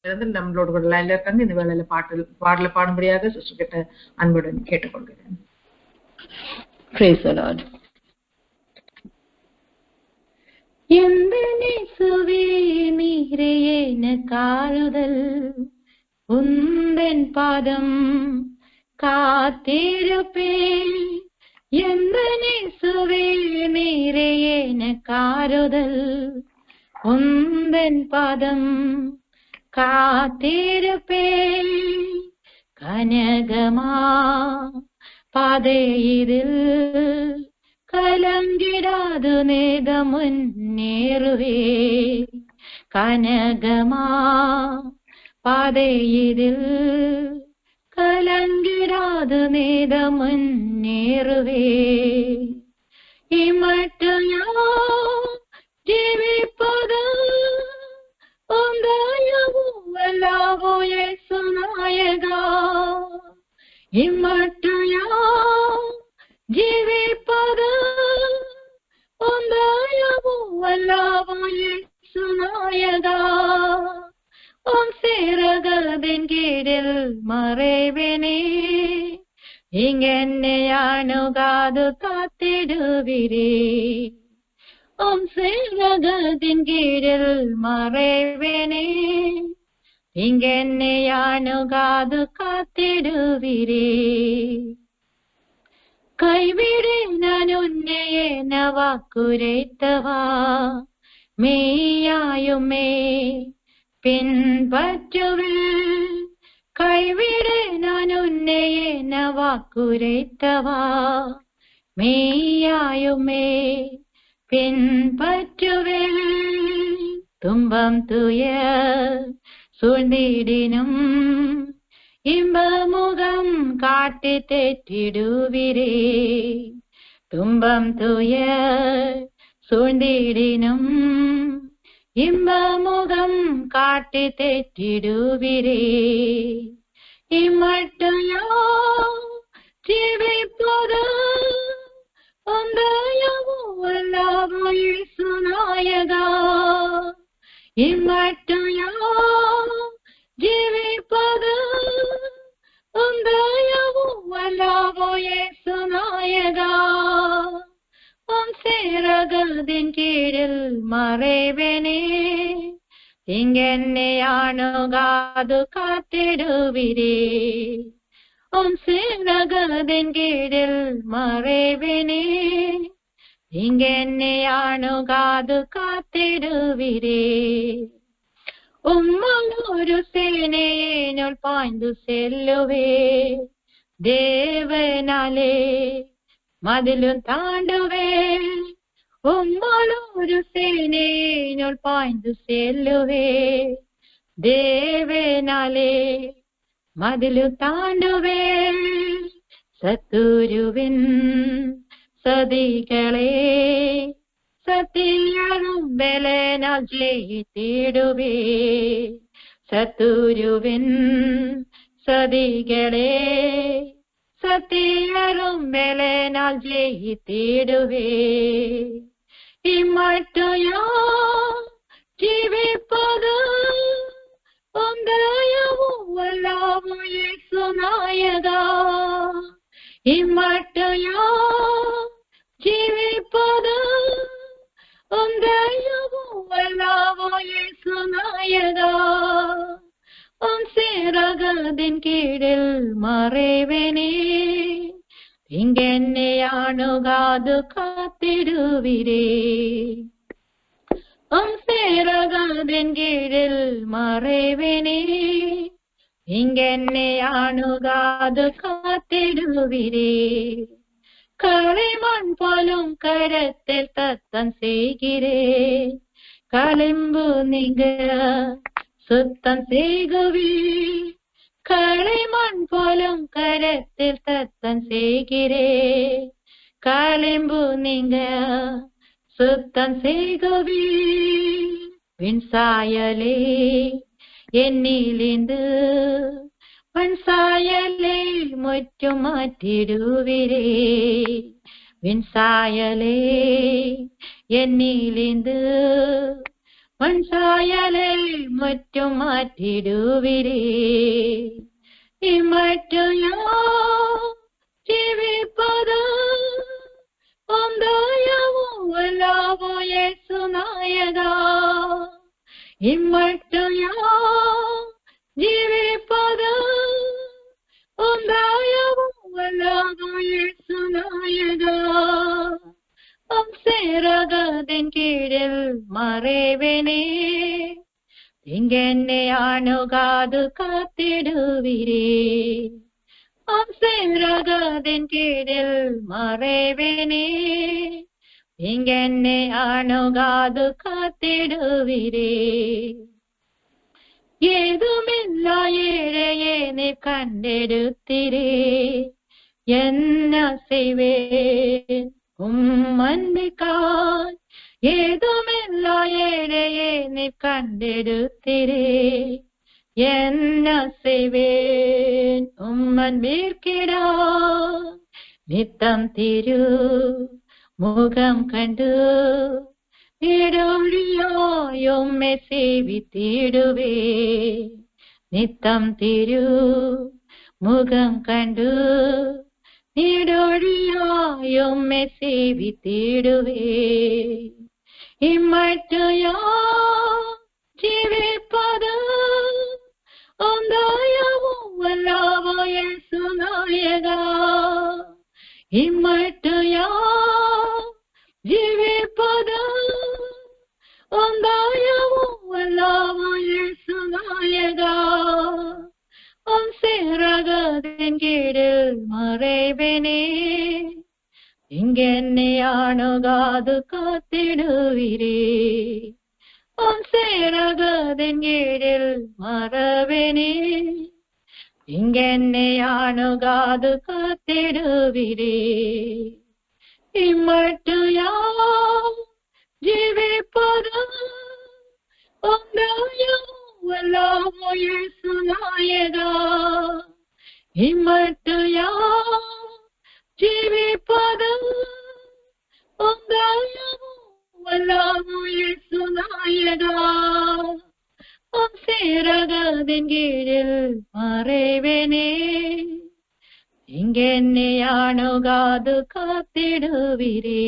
நம்மளோட கூட லைன்ல இருக்காங்க. இந்த வேளையில பாடல பாடும்படியாக சிஸ்டர் கிட்ட அன்புடன் கேட்டுக்கொள்கிறேன். Praise the Lord. எந்த நேசுவே நீரே எனக்காறுதல், உந்தன் பாதம் காத்திருப்பேன். எந்த நேசுவே நீரே எனக்காறுதல், உந்தன் பாதம் காத்திருப்பேன். கனகமா பாதையிதில் கலங்கிடாது நேத முன்னேறுவே. கனகமா பாதையிதில் கலங்கிடாது நேத முன்னேறுவே. இமட்டையா ஜீவிப்பது உந்தயவுவல்லாவோ இயேசு நாயகா. இமட்டையா ஜீவிப்பது உந்தயவுவல்லாவோ இயேசு நாயகா. உம் சிறகதின் கீழில் மறைவேனே, இங்கென்னை அணுகாது காத்திடுவீரே. உம் சிறகதின் கீழில் மறைவேனே, இங்கென்னை அணுகாது காத்திடுவீரே. கைவிடு நான் உன்னை என வாக்குரைத்தவா, மெய்யாயுமே பின்பற்றுவேன். கைவிடு நான் உன்னை என வாக்குரைத்தவா, மெய்யாயுமே பின்பற்றுவேன். துன்பம் துய சூழ்ந்திடினும் இன்பமுகம் காட்டி தேற்றிடுவீரே. துன்பம் துய சூழ்ந்திடினும் இன்பமுகம் காட்டி தேற்றிடுவீரே. இம்மட்டையா ஜீவிப்பது உந்தயவுவல்லாவோ இயேசு நாயகா. இம்மட்டையா ஜீவிப்பது உந்தயவுவல்லாவோ இயேசு நாயகா. உம் சிறகதின் கீழில் மறைவேனே, இங்கென்னை அணுகாது காத்திடுவீரே. உம் சிறகதின் கீழில் மறைவேனே, இங்கென்னை அணுகாது காத்திடுவீரே. உம்மால் ஒரு சேனையினுள் பாய்ந்து செல்லுவே. தேவனாலே மதிலும் தாண்டுவே. உம்மால் ஒரு சேனையினுள் பாய்ந்து செல்லுவே. தேவனாலே மதிலும் தாண்டுவே. சத்துருவின் சதிகளே சத்தியரும் பலனால் ஜெயித்திடுவே. சத்துருவின் சதிகளே சத்தியரும் பலனால் ஜெயித்திடுவே. இம்மட்டையா ஜீவிப்பது உந்தயவுவல்லாவோ இயேசு நாயகா. இம்மட்டையா ஜீவிப்பது உந்தயவுவல்லாவோ இயேசு நாயகா. உம் சிறகதின் கீழில் மறைவேனே, இங்கென்னை அணுகாது காத்திடுவீரே. உம் சிறகதின் கீழில் மறைவேனே, இங்கென்னை அணுகாது காத்திடுவீரே. களிமண் போலும் கரத்தில் தத்தம் செய்கிறேன். களிம்பு நீங்க சுத்தம் செய்குவே. களிமண் போலும் கரத்தில் தத்தம் செய்கிறேன். களிம்பு நீங்க சுத்தம் செய்குவே. விண்சாயலே என்னிலிந்து வன்சாயலே முற்றும் மாற்றிடுவீரே. விண்சாயலே என்னிலிந்து மண் சாயலை முற்றும் மாற்றிடுவீரே இம்மட்டும் யார் ஜீவிப்பது ஒந்தாயமும் வல்லாவோ இயேசு நாயகா இம்மட்டும் யார் ஜீவிப்பது ஒந்தாயமும் வல்லாவோ இயேசு நாயகா சேரகத்தின் கீழில் மறைவேனே இங்கென்னை அணுகாது காத்திடுவீரே சேரகத்தின் கீழில் மறைவேனே இங்கென்னை அணுகாது காத்திடுவீரே ஏதுமில்லா ஏழையே நீ கண்டெடுத்தீரே என்ன செய்வேன் அன்பிற்காய் ஏதுமில்லா ஏழையே நீ கண்டெடுத்தீரே என்ன செய்வேன் அன்பிற்கிடா நித்தம் திரு முகம் கண்டு இடொழியாயும்மை சேவித்திடுவே நித்தம் திரு முகம் கண்டு இடொழியாயும்மை சேவித்திடுவே இம்மட்டும் யார் ஜீவிப்பது ஒந்தாயமும் வல்லாவோ இயேசு நாயகா இம்மட்டும் யார் ஜீவிப்பது ஒந்தாயமும் வல்லாவோ இயேசு நாயகா சேரகத்தின் கீழில் மறைவேனே இங்கென்னை அணுகாது காத்திடுவீரே சேரகத்தின் கீழில் மறைவேனே இங்கென்னை அணுகாது காத்திடுவீரே இம்மட்டும் யார் ஜீவிப்பது ஒந்தாயமும் வல்லாவோ இயேசு நாயகா இம்மட்டும் யார் ஜீவிப்பது ஒந்தாயமும் வல்லாவோ இயேசு நாயகா சேரகத்தின் கீழில் மறைவேனே இங்கென்னை அணுகாது காத்திடுவீரே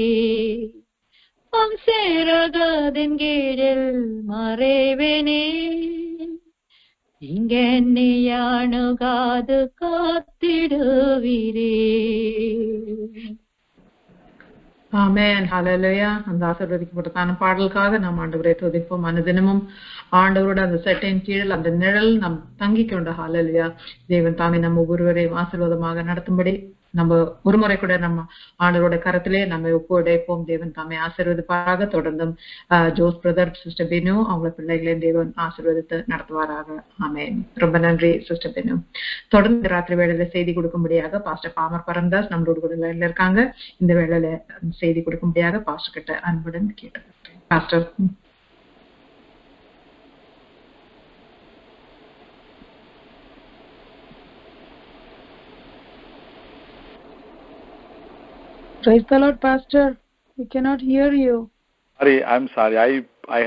சேரகத்தின் கீழில் மறைவேனே இங்கென்னை அணுகாது காத்திடுவீரே. ஆமென், ஹல்லேலூயா. அந்த ஆசீர்வதிக்கப்பட்டதான பாடலுக்காக நாம் ஆண்டவரை துதிப்போம். அனுதினமும் ஆண்டவரோட அந்த செட்டின் கீழ் அந்த நிழல் நாம் தங்கி கொண்ட ஹல்லேலூயா. தேவன் தாமே நம்ம ஒவ்வொருவரையும் ஆசீர்வாதமாக நடத்தும்படி நம்ம ஒரு முறை கூட நம்ம ஆண்டவரோட கரத்திலே நம்ம ஒப்புடைப்போம். தேவன் தாமே ஆசீர்வதிப்பாராக. தொடர்ந்தும் ஜோஸ் பிரதர், சிஸ்டர் பெனு அவங்கள பிள்ளைகளையும் தேவன் ஆசீர்வதித்து நடத்துவாராக. ஆமென். ரொம்ப நன்றி சிஸ்டர் பெனு. தொடர்ந்து ராத்திரி வேளையில செய்தி கொடுக்கும்படியாக பாஸ்டர் பாமர் பரந்தாஸ் நம்மளோட கூட வேலையில இருக்காங்க. இந்த வேளையில செய்தி கொடுக்கும்படியாக பாஸ்டர் கிட்ட அன்புடன் கேட்டுக்கிறேன். Pastor. Praise the Lord, Pastor. We cannot hear you. Sorry, I'm sorry. I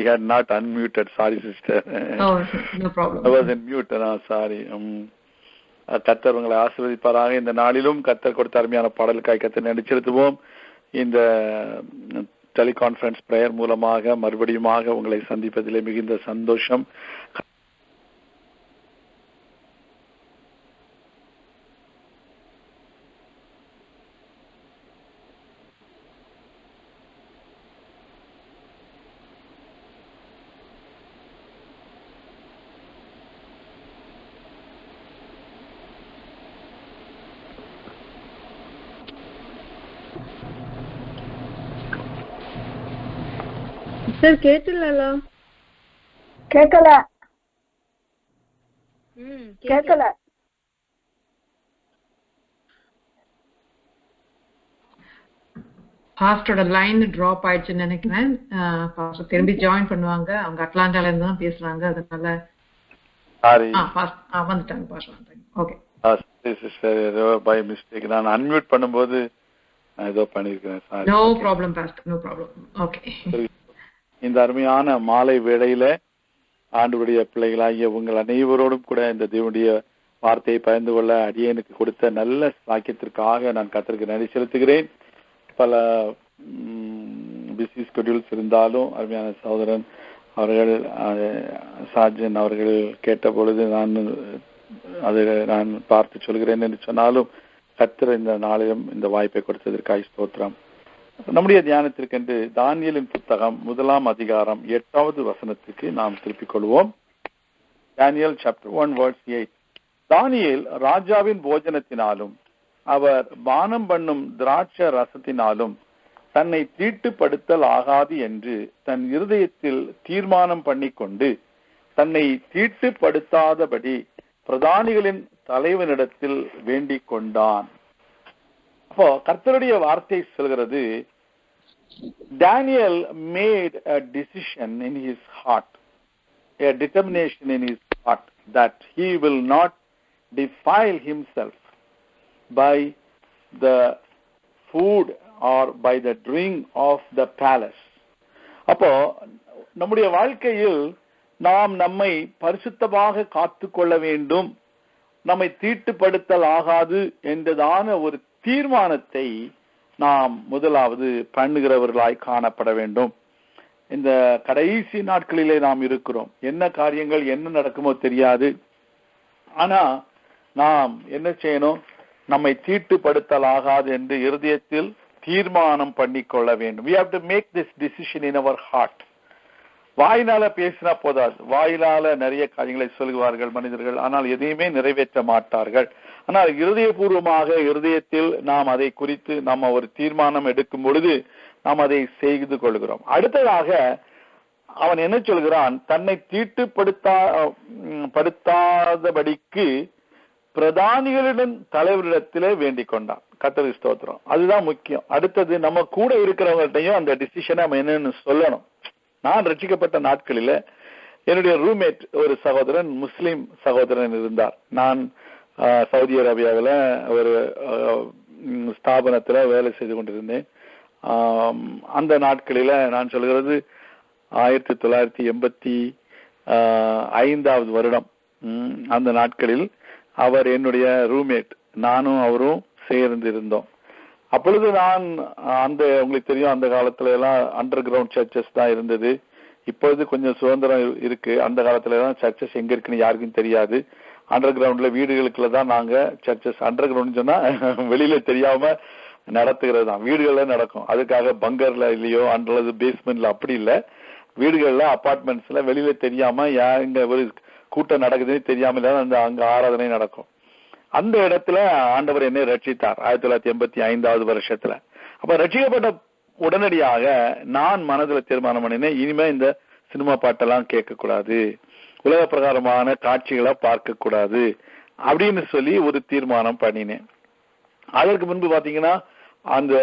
had not unmuted. Sorry, sister. Oh, no problem. I was in mute. No, sorry. கர்த்தர் உங்களை ஆசீர்வதிப்பாராக. இந்த நாளிலும் கர்த்தர் கொடுத்த அருமையான பாடலுக்காய் கர்த்தர் நடிச்சிருத்துவோம். இந்த டெலிகான்ஃபரன்ஸ் பிரேயர் மூலமாக மறுபடியுமாக உங்களை சந்திப்பதிலே மிகுந்த சந்தோஷம். சார் கேட்கல. பாஸ்டரோட லைன் டிராப் ஆயிடுச்சுன்னு நினைக்கிறேன். பாஸ்டர் திரும்பி ஜாயின் பண்ணுவாங்க. அவங்க அட்லாண்டால இருந்து தான் பேசுறாங்க. அதனால வந்துட்டாங்க பாஸ்டர். ஓகே சிஸ்டர், ஏதோ பை மிஸ்டேக் நான் அன்மியூட் பண்ணும்போது ஏதோ பண்ணிருக்கேன். No problem pastor, no problem. Okay இந்த அருமையான மாலை வேளையில ஆண்டவருடைய பிள்ளைகளாகிய உங்கள் அனைவரோடும் கூட இந்த தேவனுடைய வார்த்தையை பகிர்ந்து கொள்ள அடியேனுக்கு கொடுத்த நல்ல சாக்கியத்திற்காக நான் கர்த்தருக்கு நன்றி செலுத்துகிறேன். பல பிஸி ஸ்கெடியூல்ஸ் இருந்தாலும் அருமையான சகோதரன் அவர்கள் சார்ஜன் அவர்கள் கேட்ட பொழுது நான் பார்த்து சொல்கிறேன் என்று சொன்னாலும் கர்த்தர் இந்த நாளிலும் இந்த வாய்ப்பை கொடுத்ததற்காக ஸ்தோத்திரம். நம்முடைய தியானத்திற்கென்று தானியேலின் புத்தகம் 1 அதிகாரம் 8வது வசனத்துக்கு நாம் திருப்பிக் கொள்வோம். Daniel chapter 1 verse 8. தானியேல் ராஜாவின் போஜனத்தினாலும் அவர் பானம் பண்ணும் திராட்சை ரசத்தினாலும் தன்னை தீட்டுப்படுத்தல் ஆகாது என்று தன் இருதயத்தில் தீர்மானம் பண்ணிக்கொண்டு தன்னை தீட்டுப்படுத்தாதபடி பிரதானிகளின் தலைவனிடத்தில் வேண்டிக் கொண்டான். அப்போ கர்த்தருடைய வார்த்தை சொல்கிறது, Daniel made a decision in his heart, a determination in his heart that he will not defile himself by the food or by the drink of the palace. அப்போ நம்முடைய வாழ்க்கையில் நாம் நம்மை பரிசுத்தமாக காத்து கொள்ள வேண்டும், நம்மை தீட்டுப்படுத்தல் ஆகாது என்றதான ஒரு தீர்மானத்தை நாம் முதலாவது பண்ணுகிறவர்களாய் காணப்பட வேண்டும். இந்த கடைசி நாட்களிலே நாம் இருக்கிறோம். என்ன காரியங்கள் என்ன நடக்குமோ தெரியாது. ஆனா நாம் என்ன செய்யணும்? நம்மை தீட்டுப்படுத்தல் ஆகாது என்று இருதயத்தில் தீர்மானம் பண்ணிக்கொள்ள வேண்டும். We have to make this decision in our heart. வாயினால பேசினா போதாது. வாயினால நிறைய காரியங்களை சொல்லுவார்கள் மனிதர்கள், ஆனால் எதையுமே நிறைவேற்ற மாட்டார்கள். ஆனால் இருதயபூர்வமாக இருதயத்தில் நாம் அதை குறித்து நாம் ஒரு தீர்மானம் எடுக்கும் பொழுது நாம் அதை செய்து கொள்கிறோம். அடுத்ததாக அவன் என்ன சொல்கிறான்? தன்னை தீட்டுப்படுத்தாதபடிக்கு பிரதானிகளிடம் தலைவரிடத்திலே வேண்டிக் கொண்டான். கர்த்தருக்கு ஸ்தோத்திரம். அதுதான் முக்கியம். அடுத்தது நம்ம கூட இருக்கிறவங்கள்ட்டையும் அந்த டிசிஷனை நம்ம என்னன்னு சொல்லணும். நான் ரட்சிக்கப்பட்ட நாட்களில என்னுடைய ரூம்மேட் ஒரு சகோதரன், முஸ்லிம் சகோதரன் இருந்தார். நான் சவுதி அரேபியாவில் ஒரு ஸ்தாபனத்துல வேலை செய்து கொண்டிருந்தேன். அந்த நாட்களில நான் சொல்கிறது 1985 வருடம். அந்த நாட்களில் அவர் என்னுடைய ரூம்மேட், நானும் அவரும் சேர்ந்து இருந்தோம். அப்பொழுது நான் உங்களுக்கு தெரியும், அந்த காலத்துல எல்லாம் அண்டர் கிரவுண்ட் சர்ச்சஸ் தான் இருந்தது. இப்பொழுது கொஞ்சம் சுதந்திரம் இருக்கு. அந்த காலத்துல எல்லாம் சர்ச்சஸ் எங்க இருக்குன்னு யாருக்கும் தெரியாது. அண்டர் கிரவுண்ட்ல வீடுகளுக்குள்ள தான் நாங்க சர்ச்சஸ், அண்டர் கிரவுண்ட் சொன்னா வெளியில தெரியாம நடத்துகிறது தான், வீடுகள்ல நடக்கும். அதுக்காக பங்கர்ல இல்லையோ அல்லது பேஸ்மெண்ட்ல அப்படி இல்ல, வீடுகள்ல அபார்ட்மெண்ட்ஸ்ல வெளியில தெரியாம எங்க ஒரு கூட்டம் நடக்குதுன்னு தெரியாம அங்க ஆராதனை நடக்கும். அந்த இடத்துல ஆண்டவர் என்னை ரட்சித்தார் 1985வது வருஷத்துல. அப்ப ரட்சிக்கப்பட்ட உடனடியாக நான் மனதுல தீர்மானம் பண்ணினேன், இனிமே இந்த சினிமா பாட்டெல்லாம் கேட்க கூடாது, உலக பிரகாரமான காட்சிகளை பார்க்க கூடாது அப்படின்னு சொல்லி ஒரு தீர்மானம் பண்ணினேன். அதற்கு முன்பு பாத்தீங்கன்னா அந்த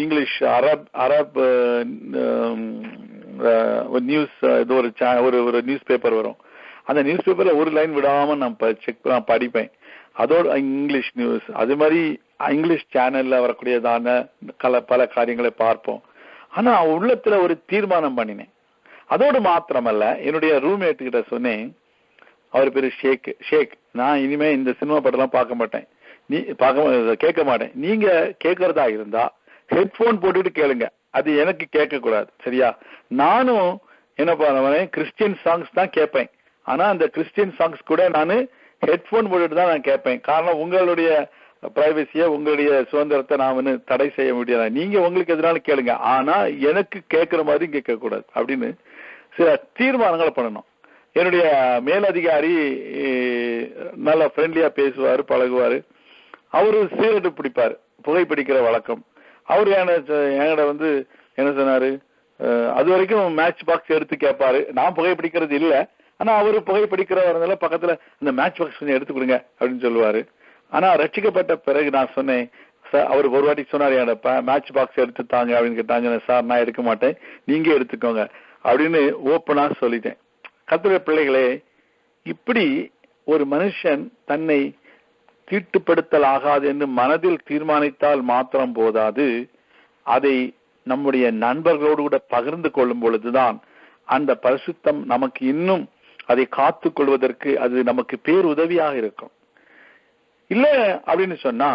இங்கிலீஷ் அரப் நியூஸ் ஒரு நியூஸ் பேப்பர் வரும். அந்த நியூஸ் பேப்பர்ல ஒரு லைன் விடாம நான் படிப்பேன். அதோட இங்கிலீஷ் நியூஸ், அது மாதிரி இங்கிலீஷ் சேனல்ல வரக்கூடியதான பல காரியங்களை பார்ப்போம். ஆனா உள்ளத்துல ஒரு தீர்மானம் பண்ணினேன். அதோடு மாத்திரமல்ல, என்னுடைய ரூம்மேட் கிட்ட சொன்னேன், அவர் பேரு ஷேக், நான் இனிமே இந்த சினிமா படம்லாம் பார்க்க மாட்டேன், கேட்க மாட்டேன். நீங்க கேட்கறதா இருந்தா ஹெட்போன் போட்டுட்டு கேளுங்க, அது எனக்கு கேட்க கூடாது, சரியா? நானும் என்ன பண்ணுவேன், கிறிஸ்டியன் சாங்ஸ் தான் கேட்பேன். ஆனா அந்த கிறிஸ்டியன் சாங்ஸ் கூட நானு ஹெட்போன் போட்டுட்டு தான் நான் கேட்பேன். காரணம், உங்களுடைய பிரைவசிய, உங்களுடைய சுதந்திரத்தை நான் தடை செய்ய முடியாது. நீங்க உங்களுக்கு எதிரான கேளுங்க, ஆனா எனக்கு கேட்கிற மாதிரி கேட்க கூடாது அப்படின்னு சில தீர்மானங்களை பண்ணணும். என்னுடைய மேலதிகாரி நல்ல ஃப்ரெண்ட்லியா பேசுவாரு, பழகுவாரு. அவரு சிகரெட்டு பிடிப்பாரு, புகைப்பிடிக்கிற வழக்கம். அவரு என்கிட்ட என்ன சொன்னாரு, அது வரைக்கும் மேட்ச் பாக்ஸ் எடுத்து கேட்பாரு. நான் புகைப்பிடிக்கிறது இல்லை, ஆனா அவரு புகைப்பிடிக்கிறவங்க பக்கத்துல இந்த மேட்ச் பாக்ஸ் கொஞ்சம் எடுத்து கொடுங்க அப்படின்னு சொல்லுவாரு. ஆனா ரட்சிக்கப்பட்ட பிறகு நான் சொன்னேன், அவருக்கு ஒரு வாட்டி சொன்னாரு, என்கிட்ட மேட்ச் பாக்ஸ் எடுத்து தாங்க அப்படின்னு கேட்டாங்க. சார், நான் எடுக்க மாட்டேன், நீங்க எடுத்துக்கோங்க அப்படின்னு ஓப்பனா சொல்லிட்டேன். கர்த்தருடைய பிள்ளைகளே, இப்படி ஒரு மனுஷன் தன்னை தீட்டுப்படுத்தல் ஆகாது என்று மனதில் தீர்மானித்தால் மாத்திரம் போதாது, அதை நம்முடைய நண்பர்களோடு கூட பகிர்ந்து கொள்ளும் பொழுதுதான் அந்த பரிசுத்தம் நமக்கு இன்னும் அதை காத்து கொள்வதற்கு அது நமக்கு பேருதவியாக இருக்கும். இல்ல அப்படின்னு சொன்னா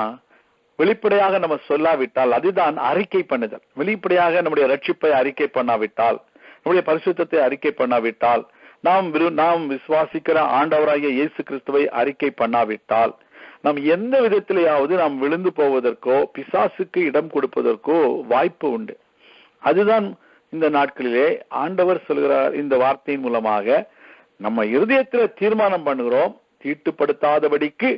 வெளிப்படையாக நம்ம சொல்லாவிட்டால், அதுதான் அறிக்கை பண்ணுதல். வெளிப்படையாக நம்முடைய ரட்சிப்பை அறிக்கை பண்ணாவிட்டால், நம்முடைய பரிசுத்தத்தை அறிக்கை பண்ணாவிட்டால், நாம் விசுவாசிக்கிற ஆண்டவராகிய இயேசு கிறிஸ்துவை அறிக்கை பண்ணாவிட்டால், நாம் எந்த விதத்திலேயாவது நாம் விழுந்து போவதற்கோ பிசாசுக்கு இடம் கொடுப்பதற்கோ வாய்ப்பு உண்டு. அதுதான் இந்த நாட்களிலே ஆண்டவர் சொல்கிறார். இந்த வார்த்தையின் மூலமாக நம்ம இருதயத்தில் தீர்மானம் பண்ணுகிறோம், தீட்டுப்படுத்தாதபடிக்கு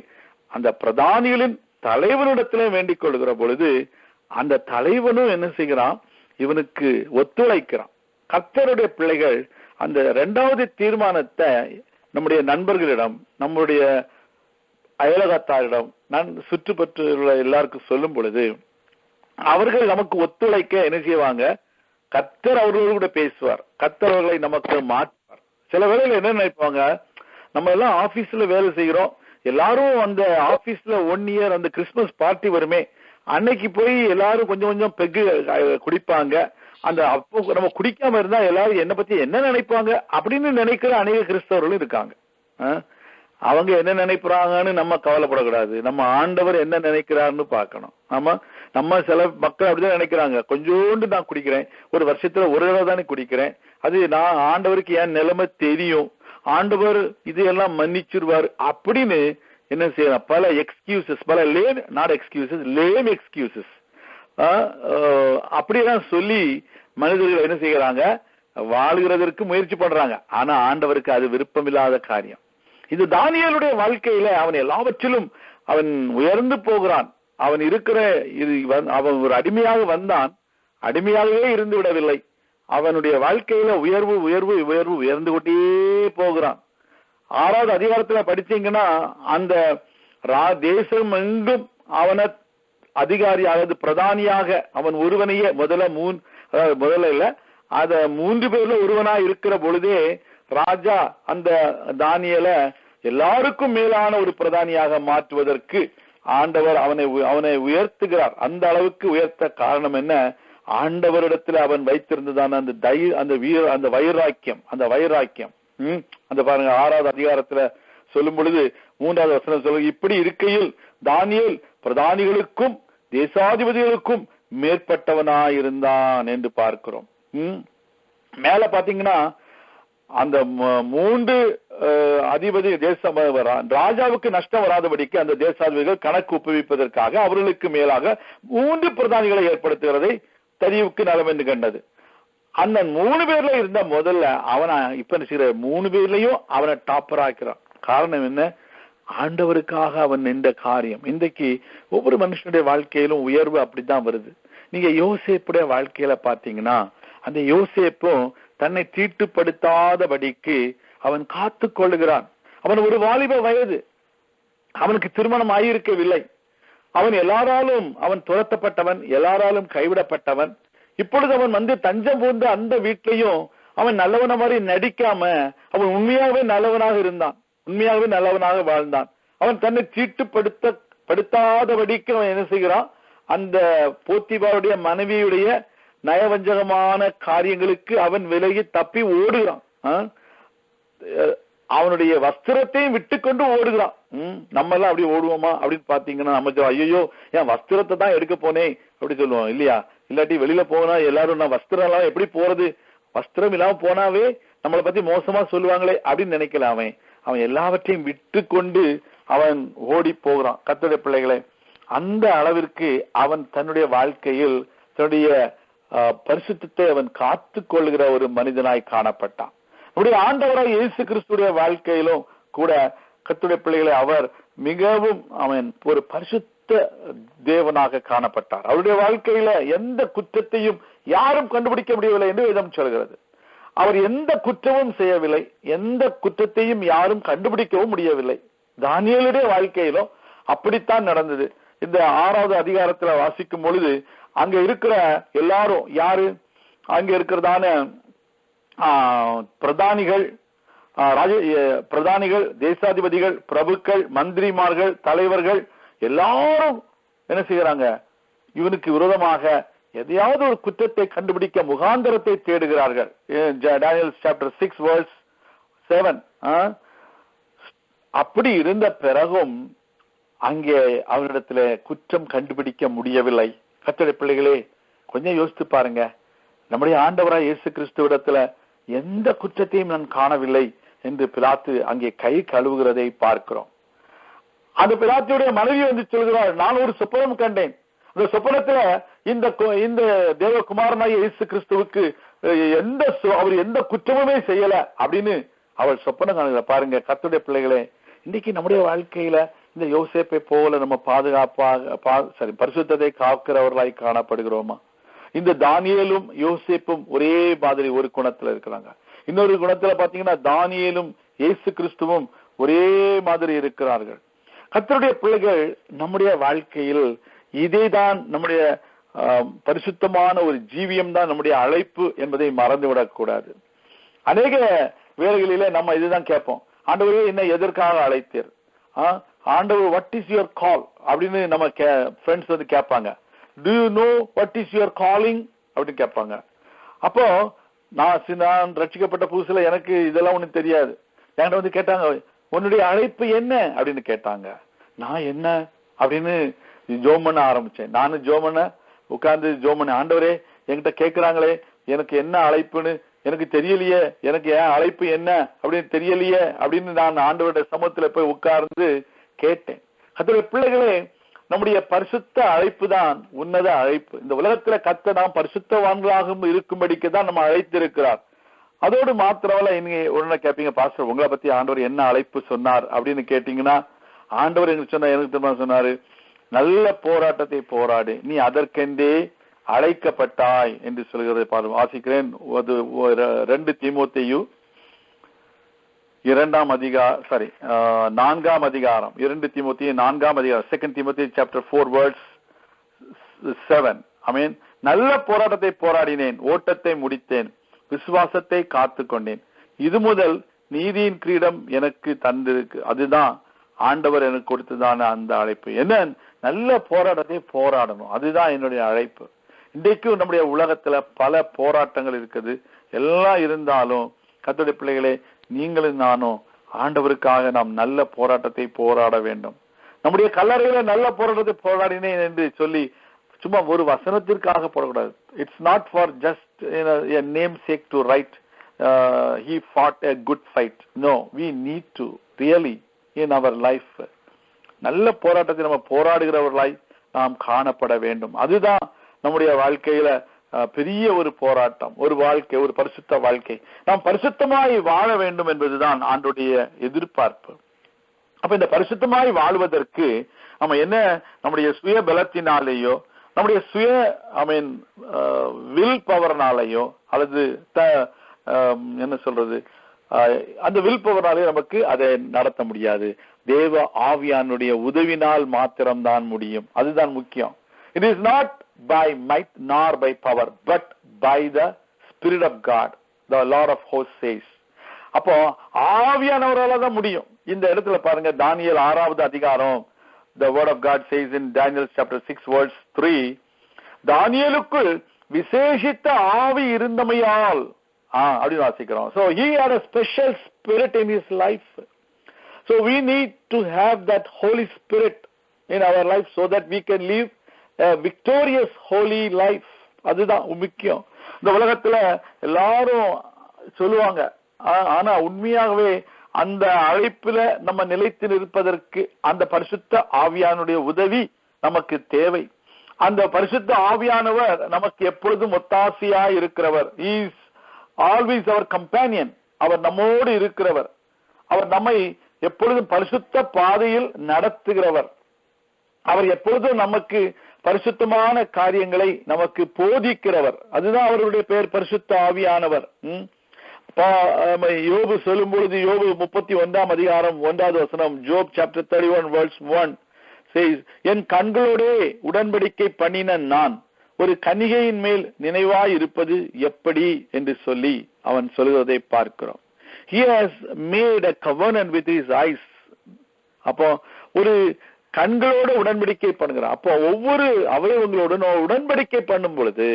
அந்த பிரதானிகளின் தலைவனிடத்திலே வேண்டிக் கொள்கிற பொழுது அந்த தலைவனும் என்ன செய்கிறான், இவனுக்கு ஒத்துழைக்கிறான். கர்த்தருடைய பிள்ளைகள் அந்த இரண்டாவது தீர்மானத்தை நம்முடைய நண்பர்களிடம், நம்முடைய அயலகத்தாரிடம், சுற்றுப்பற்றுள்ள எல்லாருக்கும் சொல்லும் பொழுது அவர்கள் நமக்கு ஒத்துழைக்க என்ன செய்வாங்க, கர்த்தர் அவர்களோடு கூட பேசுவார், கர்த்தர் அவர்களை நமக்கு மாற்றுவார். சில வேளையில என்ன நினைப்பாங்க, நம்ம எல்லாம் ஆபீஸ்ல வேலை செய்கிறோம், எல்லாரும் அந்த ஆபீஸ்ல 1 இயர் அந்த கிறிஸ்துமஸ் பார்ட்டி வருமே, அன்னைக்கு போய் எல்லாரும் கொஞ்சம் கொஞ்சம் பெக்கு குடிப்பாங்க. அந்த அப்போ நம்ம குடிக்காம இருந்தா எல்லாரும் என்ன பத்தி என்ன நினைப்பாங்க அப்படின்னு நினைக்கிற அநேக கிறிஸ்தவர்களும் இருக்காங்க. அவங்க என்ன நினைக்கிறாங்கன்னு நம்ம கவலைப்படக்கூடாது, நம்ம ஆண்டவர் என்ன நினைக்கிறாருன்னு பார்க்கணும். நம்ம சில மக்கள் அப்படிதான் நினைக்கிறாங்க, கொஞ்சோண்டு நான் குடிக்கிறேன், ஒரு வருஷத்துல ஒரு தடவை தானே குடிக்கிறேன், அது நான் ஆண்டவருக்கு என் நிலைமை தெரியும், ஆண்டவர் இதையெல்லாம் மன்னிச்சிருவார் அப்படின்னு என்ன செய்யலாம், பல எக்ஸ்கியூசஸ், பல லேம் எக்ஸ்கியூசஸ் அப்படியெல்லாம் சொல்லி மனிதர்கள் என்ன செய்யறாங்க, வாழ்கிறதற்கு முயற்சி பண்றாங்க. ஆனா ஆண்டவருக்கு அது விருப்பமில்லாத காரியம். இது தானியேலுடைய வாழ்க்கையில அவன் எல்லாவற்றிலும் அவன் உயர்ந்து போகிறான். அவன் இருக்கிற அவன் ஒரு அடிமையாக வந்தான், அடிமையாகவே இருந்து விடவில்லை. அவனுடைய வாழ்க்கையில உயர்வு உயர்வு உயர்வு உயர்ந்து கொண்டே போகிறான். 6வது அதிகாரத்துல படிச்சீங்கன்னா அந்த தேசம் எங்கும் அவனை அதிகாரியாக பிரதானியாக அவன் ஒருவனையே முதல்ல இல்ல, அத 3 பேர்ல ஒருவனா இருக்கிற பொழுதே ராஜா அந்த தானியேலை எல்லாருக்கும் மேலான ஒரு பிரதானியாக மாற்றுவதற்கு ஆண்டவர் அவனை உயர்த்துகிறார். அந்த அளவுக்கு உயர்த்த காரணம் என்ன, ஆண்டவரிடத்துல அவன் வைத்திருந்ததான அந்த வைராக்கியம். அந்த பாருங்க 6வது அதிகாரத்துல சொல்லும் பொழுது 3வது வசனம் சொல்லுங்க, இப்படி இருக்கையில் தானியேல் பிரதானிகளுக்கும் தேசாதிபதிகளுக்கும் மேற்பட்டவனாயிருந்தான் என்று பார்க்கிறோம். மேல பாத்தீங்கன்னா அந்த 3 அதிபதி ராஜாவுக்கு நஷ்டம் வராதபடிக்கு அந்த தேசாதிபதிகள் கணக்கு ஒப்புவிப்பதற்காக அவர்களுக்கு மேலாக 3 பிரதானிகளை ஏற்படுத்துகிறதை தரிவுக்கு நலம் என்று கண்டது. அந்த 3 பேர்ல இருந்த முதல்ல அவனை இப்ப 3 பேர்லயும் அவனை டாப்பர் ஆக்கிறான். காரணம் என்ன, ஆண்டவருக்காக அவன் நின்ற காரியம். இன்றைக்கு ஒவ்வொரு மனுஷனுடைய வாழ்க்கையிலும் உயர்வு அப்படித்தான் வருது. நீங்க யோசேப்புடைய வாழ்க்கையில பாத்தீங்கன்னா அந்த யோசேப்பும் தன்னை தீட்டுப்படுத்தாதபடிக்கு அவன் காத்து கொள்ளுகிறான். அவன் ஒரு வாலிப வயது, அவனுக்கு திருமணம் ஆகியிருக்கவில்லை, அவன் எல்லாராலும் அவன் துரத்தப்பட்டவன், எல்லாராலும் கைவிடப்பட்டவன். இப்பொழுது அவன் தஞ்சம் புகுந்த அந்த வீட்லையும் அவன் நல்லவன மாதிரி நடிக்காம அவன் உண்மையாகவே நல்லவனாக இருந்தான், உண்மையாகவே நல்லவனாக வாழ்ந்தான். அவன் தன்னை தீட்டுப்படுத்தாதபடிக்கு அவன் என்ன செய்கிறான், அந்த போத்திபாருடைய மனைவியுடைய நயவஞ்சகமான காரியங்களுக்கு அவன் விலகி தப்பி ஓடுகிறான். அவனுடைய வஸ்திரத்தையும் விட்டு கொண்டு ஓடுகிறான். நம்ம எல்லாம் அப்படி ஓடுவோமா அப்படின்னு பாத்தீங்கன்னா நம்ம ஐயோ என் வஸ்திரத்தை தான் எடுக்க போனேன் அப்படி சொல்லுவோம் இல்லையா? இல்லாட்டி வெளியில போனா எல்லாரும் நான் வஸ்திரம் எல்லாம் எப்படி போறது, வஸ்திரம் இல்லாம போனாவே நம்மளை பத்தி மோசமா சொல்லுவாங்களே அப்படின்னு நினைக்கல. அவன் எல்லாவற்றையும் விட்டு கொண்டு அவன் ஓடி போகிறான். கர்த்தருடைய பிள்ளைகளே, அந்த அளவிற்கு அவன் தன்னுடைய வாழ்க்கையில் தன்னுடைய பரிசுத்தத்தை அவன் காத்து கொள்கிற ஒரு மனிதனாய் காணப்பட்டான். நம்முடைய ஆண்டவராய் இயேசு கிறிஸ்துடைய வாழ்க்கையிலும் கூட கர்த்தருடைய பிள்ளைகளை அவர் மிகவும் அவன் ஒரு பரிசுத்த தேவனாக காணப்பட்டார். அவருடைய வாழ்க்கையில எந்த குற்றத்தையும் யாரும் கண்டுபிடிக்க முடியவில்லை என்று வேதம் சொல்கிறது. அவர் எந்த குற்றமும் செய்யவில்லை, எந்த குற்றத்தையும் யாரும் கண்டுபிடிக்கவும் முடியவில்லை. தானியேலுடைய வாழ்க்கையிலும் அப்படித்தான் நடந்தது. இந்த 6வது அதிகாரத்துல வாசிக்கும் பொழுது அங்க இருக்கிற எல்லாரும் யாரு, அங்க இருக்கிறதான பிரதானிகள், தேசாதிபதிகள், பிரபுக்கள், மந்திரிமார்கள், தலைவர்கள் எல்லாரும் என்ன செய்யறாங்க, இவனுக்கு விரோதமாக எதையாவது ஒரு குற்றத்தை கண்டுபிடிக்க முகாந்தரத்தை தேடுகிறார்கள். Daniel chapter 6 verse 7. அப்படி இருந்த பிறகும் அங்கே அவரிடத்துல குற்றம் கண்டுபிடிக்க முடியவில்லை. கர்த்தருடைய பிள்ளைகளே, கொஞ்சம் யோசித்து பாருங்க. நம்முடைய ஆண்டவராய் இயேசு கிறிஸ்துவிடத்துல எந்த குற்றத்தையும் நான் காணவில்லை என்று பிலாத்து அங்கே கை கழுவுகிறதை பார்க்கிறோம். அந்த பிலாத்துடைய மனைவி வந்து சொல்கிறார், நான் ஒரு சொப்பனம் கண்டேன். அந்த சொப்பனத்துல இந்த தேவகுமாரனாய இயேசு கிறிஸ்துவுக்கு அவர் எந்த குற்றமுமே செய்யல அப்படின்னு அவள் சொப்பனம் காணுகிற. பாருங்க கர்த்தருடைய பிள்ளைகளே, இன்னைக்கு நம்முடைய வாழ்க்கையில இந்த யோசேப்பை போல நம்ம பரிசுத்தத்தை காக்கிறவர்களாய் காணப்படுகிறோமா? இந்த தானியேலும் யோசேப்பும் ஒரே மாதிரி ஒரு குணத்துல இருக்கிறாங்க. இன்னொரு குணத்துல பாத்தீங்கன்னா தானியேலும் இயேசு கிறிஸ்துவும் ஒரே மாதிரி இருக்கிறார்கள். கர்த்தருடைய பிள்ளைகள், நம்முடைய வாழ்க்கையில் இதேதான் நம்முடைய பரிசுத்தமான ஒரு ஜீவியம் தான் நம்முடைய அழைப்பு என்பதை மறந்துவிடக் கூடாது. அநேக வேளைகளில நம்ம இதுதான் கேட்போம், ஆண்டவரே என்ன எதற்காக அழைத்தீர்? ஆண்டவர் வாட் இஸ் யுவர் கால் அப்படின்னு நம்ம ஃப்ரெண்ட்ஸ் வந்து கேட்பாங்க. To you know what is your calling அப்படின்னு கேட்பாங்க. அப்போ நான் ரட்சிக்கப்பட்ட புதுசுல எனக்கு இதெல்லாம் ஒண்ணும் தெரியாது. என்கிட்ட வந்து கேட்டாங்க, உன்னுடைய அழைப்பு என்ன அப்படின்னு கேட்டாங்க. நான் என்ன அப்படின்னு ஜோம் பண்ண ஆரம்பிச்சேன். நானும் ஜோம் பண்ண உட்கார்ந்து ஜோம் பண்ண, ஆண்டவரே என்கிட்ட கேட்கிறாங்களே எனக்கு என்ன அழைப்புன்னு எனக்கு தெரியலையே, எனக்கு ஏன் அழைப்பு என்ன அப்படின்னு தெரியலையே அப்படின்னு நான் ஆண்டவருடைய சமூகத்துல போய் உட்கார்ந்து கேட்டேன். கர்த்தருடைய பிள்ளைகளே, நம்முடைய பரிசுத்த அழைப்பு தான் உன்னத அழைப்பு. இந்த உலகத்துல கர்த்தர் நாம் பரிசுத்தவான்களாகவும் இருக்கும்படிக்கு தான் நம்ம அழைத்திருக்கிறார். அதோடு மாத்திரமல்ல, நீங்க உடனே கேட்பீங்க, பாஸ்டர் உங்களை பத்தி ஆண்டவர் என்ன அழைப்பு சொன்னார் அப்படின்னு கேட்டீங்கன்னா, ஆண்டவர் எனக்கு சொன்னாரு, நல்ல போராட்டத்தை போராடு, நீ அதற்கென்றே அழைக்கப்பட்டாய் என்று சொல்கிறதை பாருங்க. வாசிக்கிறேன். 2 தீமோத்தேயு 4ஆம் அதிகாரம் 2 தீமோத்தேயு 4ஆம் அதிகாரம் 2 Timothy chapter 4 verse 7. ஆமென். நல்ல போராட்டத்தை போராடினேன், ஓட்டத்தை முடித்தேன், விசுவாசத்தை காத்து கொண்டேன். இது முதல் நீதியின் கிரீடம் எனக்கு தந்திருக்கு. அதுதான் ஆண்டவர் எனக்கு கொடுத்ததான அந்த அழைப்பு. என்ன? நல்ல போராட்டத்தை போராடணும், அதுதான் என்னுடைய அழைப்பு. இன்றைக்கும் நம்முடைய உலகத்துல பல போராட்டங்கள் இருக்குது. எல்லாம் இருந்தாலும் கர்த்தருடைய பிள்ளைகளே, நீங்களும் நானும் ஆண்டவருக்காக நாம் நல்ல போராட்டத்தை போராட வேண்டும். நம்முடைய கல்லறையில நல்ல போராட்டத்தை போராடினேன் என்று சொல்லி சும்மா ஒரு வசனத்திற்காக போடக்கூடாது. It's not for just a name sake to write he fought a good fight. No, we need to really in our life நல்ல போராட்டத்தை நம்ம போராடுகிறவர்களாய் நாம் காணப்பட வேண்டும். அதுதான் நம்முடைய வாழ்க்கையில பெரிய ஒரு போராட்டம், ஒரு வாழ்க்கை, ஒரு பரிசுத்த வாழ்க்கை. நாம் பரிசுத்தமாய் வாழ வேண்டும் என்பதுதான் ஆண்டவருடைய எதிர்பார்ப்பு. அப்ப இந்த பரிசுத்தமாய் வாழ்வதற்கு நம்ம என்ன நம்முடைய சுய பலத்தினாலேயோ நம்முடைய சுய வில் பவர்னாலேயோ அல்லது என்ன சொல்றது அந்த வில் பவர்னாலே நமக்கு அதை நடத்த முடியாது. தேவ ஆவியானுடைய உதவினால் மாத்திரம்தான் முடியும். அதுதான் முக்கியம். It is not by might nor by power but by the Spirit of God, the Lord of hosts says. அப்போ ஆவியானவரால தான் முடியும். இந்த இடத்துல பாருங்க, தானியேல் 6ஆவது அதிகாரம், the word of God says in Daniel chapter 6 verse 3, தானியேலுக்குள் விசேஷித்த ஆவி இருந்தமையால் அப்படின்னு வாசிக்கிறோம். So he had a special spirit in his life. So we need to have that Holy Spirit in our life so that we can live a victorious holy life. அதுதான் முக்கியம். இந்த உலகத்துல எல்லாரும் சொல்லுவாங்க, ஆனா உண்மையாகவே அந்த அழைப்புல நம்ம நிலைத்து நிற்பதற்கு அந்த பரிசுத்த ஆவியானுடைய உதவி நமக்கு தேவை. அந்த பரிசுத்த ஆவியானவர் நமக்கு எப்பொழுதும் ஒத்தாசையாய் இருக்கிறவர். He is always our companion. அவர் நம்மோடு இருக்கிறவர். அவர் நம்மை எப்பொழுதும் பரிசுத்த பாதையில் நடத்துகிறவர். அவர் எப்பொழுதும் நமக்கு பரிசுத்தமான காரியங்களை நமக்கு போதிக்கிறவர். அதுதான் அவருடைய பெயர், பரிசுத்த ஆவியானவர். யோபு சொல்லும் பொழுது, யோபு 31ஆம் அதிகாரம் 1வது வசனம், Job chapter 31 verse 1 says, என் கண்களோடே உடன்படிக்கை பண்ணின நான் ஒரு கன்னிகையின் மேல் நினைவாய் இருப்பது எப்படி என்று சொல்லி அவன் சொல்கிறதை பார்க்கிறோம். He has made a covenant with his eyes. அப்போ ஒரு கண்களோடு உடன்படிக்கை பண்ணுகிறார். அப்போ ஒவ்வொரு அவயவங்களோடு நான் உடன்படிக்கை பண்ணும் பொழுது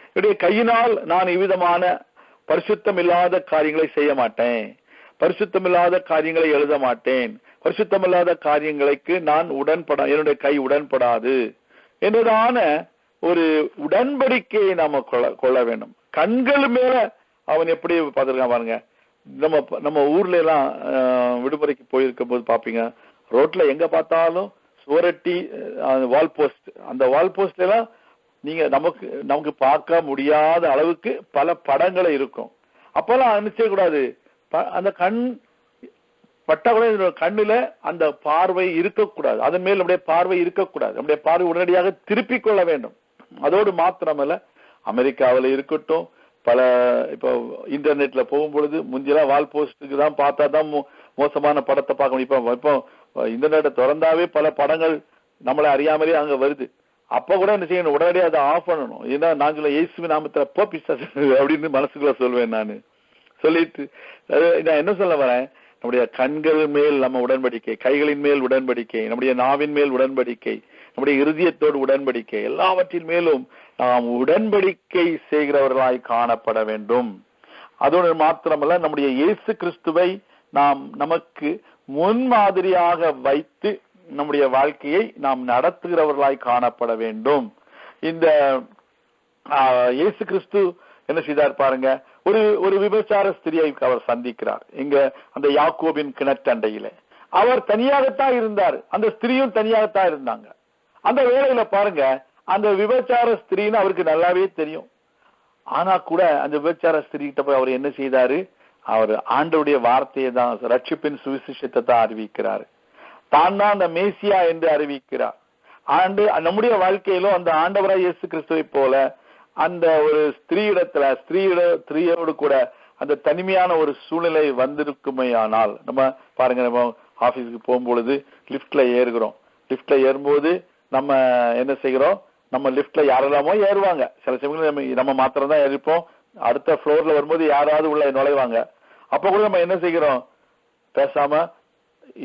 என்னுடைய கையினால் நான் இவ்விதமான பரிசுத்தம் இல்லாத காரியங்களை செய்ய மாட்டேன், பரிசுத்தம் இல்லாத காரியங்களை எழுத மாட்டேன், பரிசுத்தம் இல்லாத காரியங்களுக்கு நான் என்னுடைய கை உடன்படாது என்றதான ஒரு உடன்படிக்கையை நாம கொள்ள வேண்டும். கண்கள் மேல அவன் எப்படி பார்த்திருக்கான் பாருங்க. நம்ம ஊர்ல எல்லாம் விடுமுறைக்கு போயிருக்கும் போது பாப்பீங்க, ரோட்ல எங்க பார்த்தாலும் சுவரட்டி வால் போஸ்ட், அந்த வால் போஸ்ட்ல எல்லாம் நீங்க நமக்கு பார்க்க முடியாத அளவுக்கு பல படங்களை இருக்கும். அப்பெல்லாம் நினைச்சக்கூடாது, அந்த கண் பட்டா கூட கண்ணுல அந்த பார்வை இருக்கக்கூடாது, அதன் மேல் நம்முடைய பார்வை இருக்கக்கூடாது, நம்முடைய பார்வை உடனடியாக திருப்பிக் கொள்ள வேண்டும். அதோடு மாத்திரமல்ல, அமெரிக்காவில் இருக்கட்டும், பல இப்போ இன்டர்நெட்ல போகும் பொழுது முந்தியெல்லாம் வால் போஸ்டுக்கு தான் பார்த்தா தான் மோசமான படத்தை பார்க்க முடியும். இப்போ இன்டர்நெட்டை திறந்தாவே பல படங்கள் நம்மளை அறியாமலே அங்க வருது. அப்ப கூட என்ன செய்யணும், உடனடியாக அதை ஆஃப் பண்ணணும். ஏன்னா நான் சொல்ல இயேசு நாமத்துல போ பிசாசு அப்படின்னு மனசுக்குள்ள சொல்வேன். நான் சொல்லிட்டு நான் என்ன சொல்ல வரேன், நம்முடைய கண்கள் மேல் நம்ம உடன்படிக்கை, கைகளின் மேல் உடன்படிக்கை, நம்முடைய நாவின் மேல் உடன்படிக்கை, நம்முடைய இருதயத்தோடு உடன்படிக்கை, எல்லாவற்றின் மேலும் நாம் உடன்படிக்கை செய்கிறவர்களாய் காணப்பட வேண்டும். அதோடு மாத்திரமல்ல, நம்முடைய இயேசு கிறிஸ்துவை நாம் நமக்கு முன்மாதிரியாக வைத்து நம்முடைய வாழ்க்கையை நாம் நடத்துகிறவர்களாய் காணப்பட வேண்டும். இந்த இயேசு கிறிஸ்து என்ன செய்தார் பாருங்க, ஒரு விபச்சார ஸ்திரியை அவர் சந்திக்கிறார். இங்க அந்த யாக்கோபின் கிணற்றண்டையில அவர் தனியாகத்தான் இருந்தார், அந்த ஸ்திரியும் தனியாகத்தான் இருந்தாங்க. அந்த வேளையில பாருங்க, அந்த விபச்சார ஸ்திரின்னு அவருக்கு நல்லாவே தெரியும். ஆனா கூட அந்த விபச்சார ஸ்திரீ கிட்ட போய் அவர் என்ன செய்தாரு, அவர் ஆண்டவருடைய வார்த்தையை தான், ரட்சிப்பின் சுவிசேஷத்தை தான் அறிவிக்கிறாரு. தான் தான் அந்த மேசியா என்று அறிவிக்கிறார். நம்முடைய வாழ்க்கையிலும் அந்த ஆண்டவராய் இயேசு கிறிஸ்துவை போல அந்த ஒரு ஸ்திரீயோடு கூட அந்த தனிமையான ஒரு சூழ்நிலை வந்திருக்குமே ஆனால், நம்ம பாருங்க, நம்ம ஆபீஸுக்கு போகும்பொழுது லிப்ட்ல ஏறுகிறோம். லிப்ட்ல ஏறும்போது நம்ம என்ன செய்கிறோம், நம்ம லிப்ட்ல யாரெல்லாமோ ஏறுவாங்க. சில சமயங்கள் நம்ம மாத்திரம் தான் ஏறிப்போம். அடுத்த ஃப்ளோர்ல வரும்போது யாராவது உள்ள நுழைவாங்க. அப்ப கூட நம்ம என்ன செய்கிறோம், பேசாம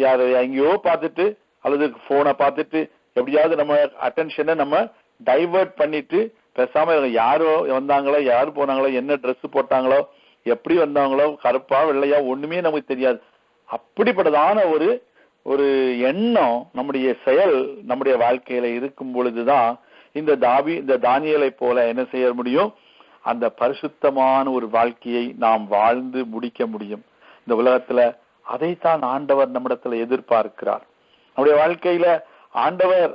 யாரு எங்கேயோ பார்த்துட்டு அல்லது போனை பார்த்துட்டு எப்படியாவது நம்ம அட்டென்ஷனை நம்ம டைவர்ட் பண்ணிட்டு பேசாம யாரோ வந்தாங்களோ, யாரு போனாங்களோ, என்ன ட்ரெஸ் போட்டாங்களோ, எப்படி வந்தாங்களோ, கருப்பா வெள்ளையா ஒண்ணுமே நமக்கு தெரியாது. அப்படிப்பட்டதான ஒரு எண்ணம் நம்முடைய செயல் நம்முடைய வாழ்க்கையில இருக்கும் பொழுதுதான் இந்த தானியேலை போல என்ன செய்ய முடியும், அந்த பரிசுத்தமான ஒரு வாழ்க்கையை நாம் வாழ்ந்து முடிக்க முடியும். இந்த உலகத்துல அதைத்தான் ஆண்டவர் நம்மிடத்துல எதிர்பார்க்கிறார். நம்முடைய வாழ்க்கையில ஆண்டவர்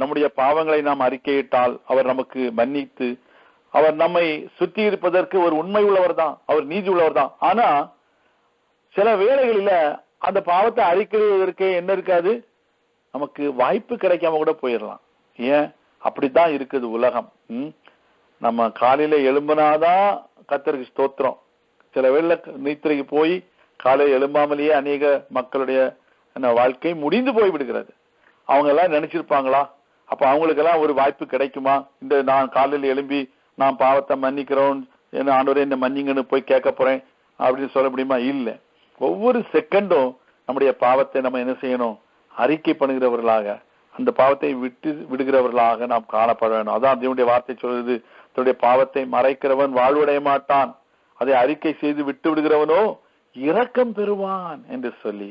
நம்முடைய பாவங்களை நாம் அறிக்கையிட்டால் அவர் நமக்கு மன்னித்து அவர் நம்மை சுத்தி இருப்பதற்கு ஒரு உண்மை உள்ளவர் தான், அவர் நீதி உள்ளவர் தான். ஆனா சில வேளைகளில அந்த பாவத்தை அறிக்கைவதற்கே என்ன இருக்காது, நமக்கு வாய்ப்பு கிடைக்காம கூட போயிடலாம். ஏன், அப்படித்தான் இருக்குது உலகம். நம்ம காலையில எழும்பினாதான் கர்த்தருக்கு ஸ்தோத்திரம். சில வேளை நீத்திரைக்கு போய் காலையில எழும்பாமலேயே அநேக மக்களுடைய வாழ்க்கை முடிந்து போய் விடுகிறது. அவங்க எல்லாம் நினைச்சிருப்பாங்களா, அப்ப அவங்களுக்கெல்லாம் ஒரு வாய்ப்பு கிடைக்குமா, இந்த நான் காலையில எழும்பி நான் பாவத்தை மன்னிக்கிறோம், என்ன ஆண்டவரே என்ன மன்னிங்கன்னு போய் கேட்க போறேன் அப்படின்னு சொல்ல முடியுமா? இல்லை. ஒவ்வொரு செகண்டும் நம்முடைய பாவத்தை நம்ம என்ன செய்யணும், அறிக்கை பண்ணுகிறவர்களாக, அந்த பாவத்தை விடுகிறவர்களாக நாம் காணப்பட வேண்டும். அதான் தேவனுடைய வார்த்தை சொல்றது, தன்னுடைய பாவத்தை மறைக்கிறவன் வாழ்வடைய மாட்டான், அதை அறிக்கை செய்து விட்டு விடுகிறவனோ இரக்கம் பெறுவான் என்று சொல்லி.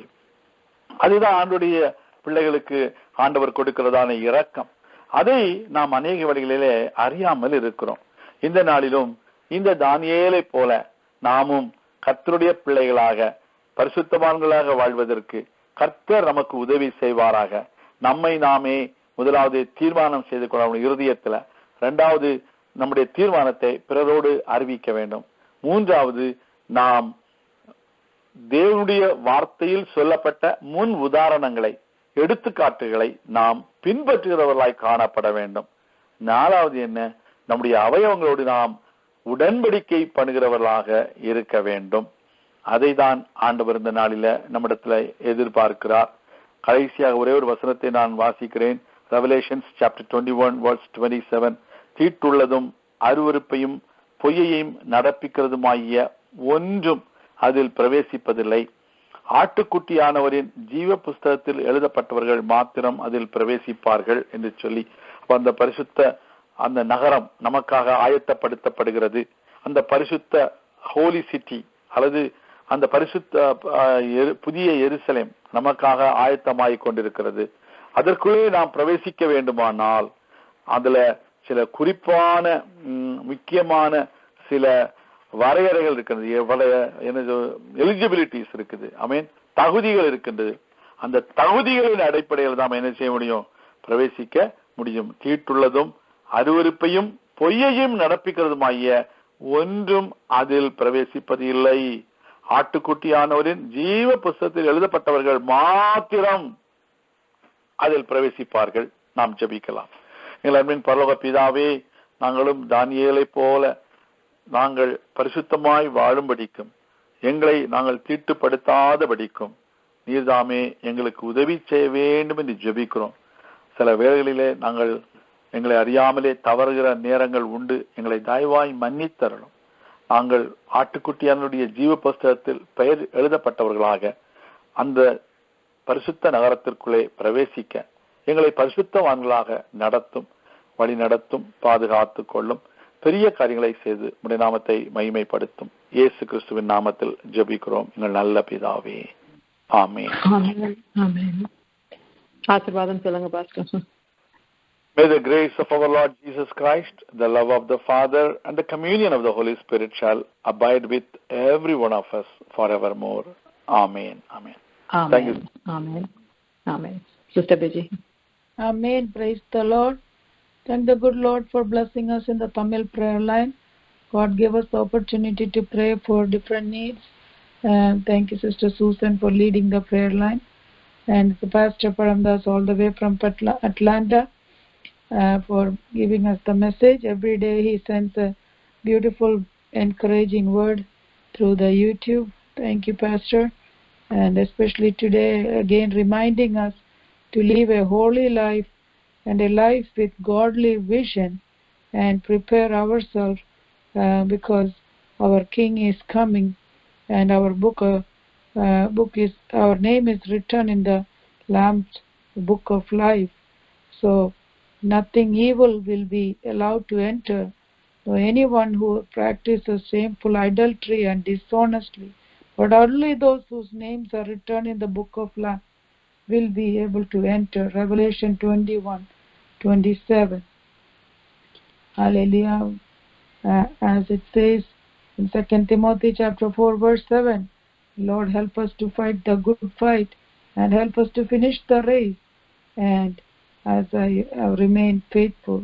அதுதான் ஆண்டுடைய பிள்ளைகளுக்கு ஆண்டவர் கொடுக்கிறதான இரக்கம். அதை நாம் அநேக வழிகளிலே அறியாமல் இருக்கிறோம். இந்த நாளிலும் இந்த தானியேலை போல நாமும் கர்த்தருடைய பிள்ளைகளாக பரிசுத்தவான்களாக வாழ்வதற்கு கர்த்தர் நமக்கு உதவி செய்வாராக. நம்மை நாமே முதலாவது தீர்மானம் செய்து கொள்ள இருதயத்துல, இரண்டாவது நம்முடைய தீர்மானத்தை பிறரோடு அறிவிக்க வேண்டும், மூன்றாவது நாம் தேவனுடைய வார்த்தையில் சொல்லப்பட்ட முன் உதாரணங்களை, எடுத்துக்காட்டுகளை நாம் பின்பற்றுகிறவர்களாய் காணப்பட வேண்டும். நாலாவது என்ன, நம்முடைய அவயவங்களோடு நாம் உடன்படிக்கை பண்ணுகிறவர்களாக இருக்க வேண்டும். அதை தான் ஆண்டவர் இந்த நாளில நம்மிடத்துல எதிர்பார்க்கிறார். கடைசியாக ஒரே ஒரு வசனத்தை நான் வாசிக்கிறேன். Revelations chapter 21 verse 27. தீட்டுள்ளதும் அருவருப்பையும் பொய்யையும் நடப்பிக்கிறதுமாகிய ஒன்றும் அதில் பிரவேசிப்பதில்லை. ஆட்டுக்குட்டியானவரின் ஜீவ புஸ்தகத்தில் எழுதப்பட்டவர்கள் மாத்திரம் அதில் பிரவேசிப்பார்கள் என்று சொல்லி, அந்த பரிசுத்த அந்த நகரம் நமக்காக ஆயத்தப்படுத்தப்படுகிறது. அந்த பரிசுத்த ஹோலி சிட்டி அல்லது அந்த பரிசுத்த புதிய எருசலேம் நமக்காக ஆயத்தமாகிக் கொண்டிருக்கிறது. அதற்குள்ளே நாம் பிரவேசிக்க வேண்டுமானால் அதுல சில குறிப்பான முக்கியமான சில வரையறைகள் இருக்கிறது, எலிஜிபிலிட்டிஸ் இருக்குது, தகுதிகள் இருக்கின்றது. அந்த தகுதிகளின் அடிப்படையில் நாம் என்ன செய்ய முடியும்? பிரவேசிக்க முடியும். தீட்டுள்ளதும் அருவருப்பையும் பொய்யையும் நடப்பிக்கிறதுமாகிய ஒன்றும் அதில் பிரவேசிப்பது இல்லை. ஆட்டுக்குட்டியானவரின் ஜீவ புஸ்தகத்தில் எழுதப்பட்டவர்கள் மாத்திரம் அதில் பிரவேசிப்பார்கள். நாம் ஜெபிக்கலாம். எங்கள் அன்பின் பரலோக பிதாவே, நாங்களும் தானியேலை போல நாங்கள் பரிசுத்தமாய் வாழும்படிக்கும் எங்களை நாங்கள் தீட்டுப்படுத்தாதபடிக்கும் நீர்தாமே எங்களுக்கு உதவி செய்ய வேண்டும் என்று ஜெபிக்கிறோம். சில வேளைகளிலே நாங்கள் எங்களை அறியாமலே தவறுகிற நேரங்கள் உண்டு. எங்களை தயவாய் மன்னித்தரணும். நாங்கள் ஆட்டுக்குட்டியானுடைய ஜீவ புஸ்தகத்தில் பெயர் எழுதப்பட்டவர்களாக அந்த பரிசுத்த நகரத்திற்குள்ளே பிரவேசிக்க எங்களை பரிசுத்தவான்களாக நடத்தும், வழி நடத்தும், பாதுகாத்து கொள்ளும். பெரிய காரியங்களை செய்து உம்முடைய நாமத்தை மகிமைப்படுத்தும். இயேசு கிறிஸ்துவின் நாமத்தில் ஜெபிக்கிறோம் எங்கள் நல்ல பிதாவே, ஆமென். ஆசீர்வாதம் சொல்லுங்க pastor. May the grace of our Lord Jesus Christ, the love of the Father, and the communion of the Holy Spirit shall abide with every one of us forevermore. Amen. Amen. Amen. Thank you. Amen. Amen. Sister Beji. Amen. Praise the Lord. Thank the good Lord for blessing us in the Tamil prayer line. God gave us the opportunity to pray for different needs. Thank you, Sister Susan, for leading the prayer line. And Pastor Paramdas all the way from Atlanta for giving us the message. Every day he sends a beautiful, encouraging word through the YouTube. Thank you, Pastor. And especially today, again reminding us to live a holy life and a life with godly vision and prepare ourselves because our King is coming and our our name is written in the Lamb's book of life. So nothing evil will be allowed to enter. So anyone who practices shameful idolatry and dishonestly, but only those whose names are written in the book of life will be able to enter. Revelation 21:27. Hallelujah. As it says in 2 Timothy chapter 4 verse 7, Lord, help us to fight the good fight and help us to finish the race. And as I have remained faithful,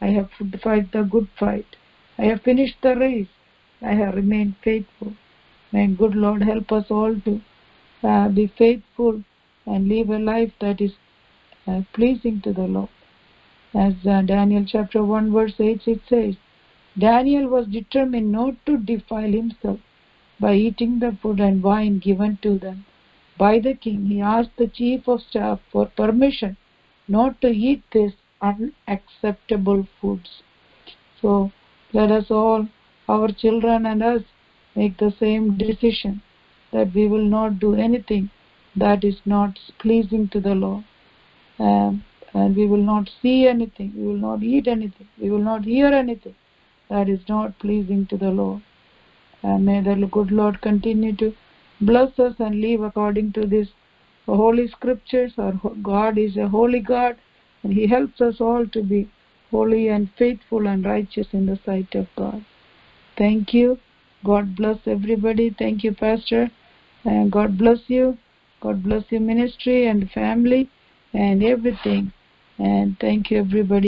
I have to fight the good fight. I have finished the race. I have remained faithful. May good Lord help us all to be faithful and live a life that is pleasing to the Lord. As Daniel chapter 1 verse 8 it says, Daniel was determined not to defile himself by eating the food and wine given to them by the king. He asked the chief of staff for permission not to eat these unacceptable foods. So let us all, our children and us, make the same decision that we will not do anything that is not pleasing to the Lord. And we will not see anything, we will not eat anything, we will not hear anything that is not pleasing to the Lord. And may the good Lord continue to bless us and live according to this holy scriptures. Our God is a holy God, and He helps us all to be holy and faithful and righteous in the sight of God. Thank you. God bless everybody. Thank you, Pastor. And God bless you. God bless your ministry and family and everything. And thank you, everybody.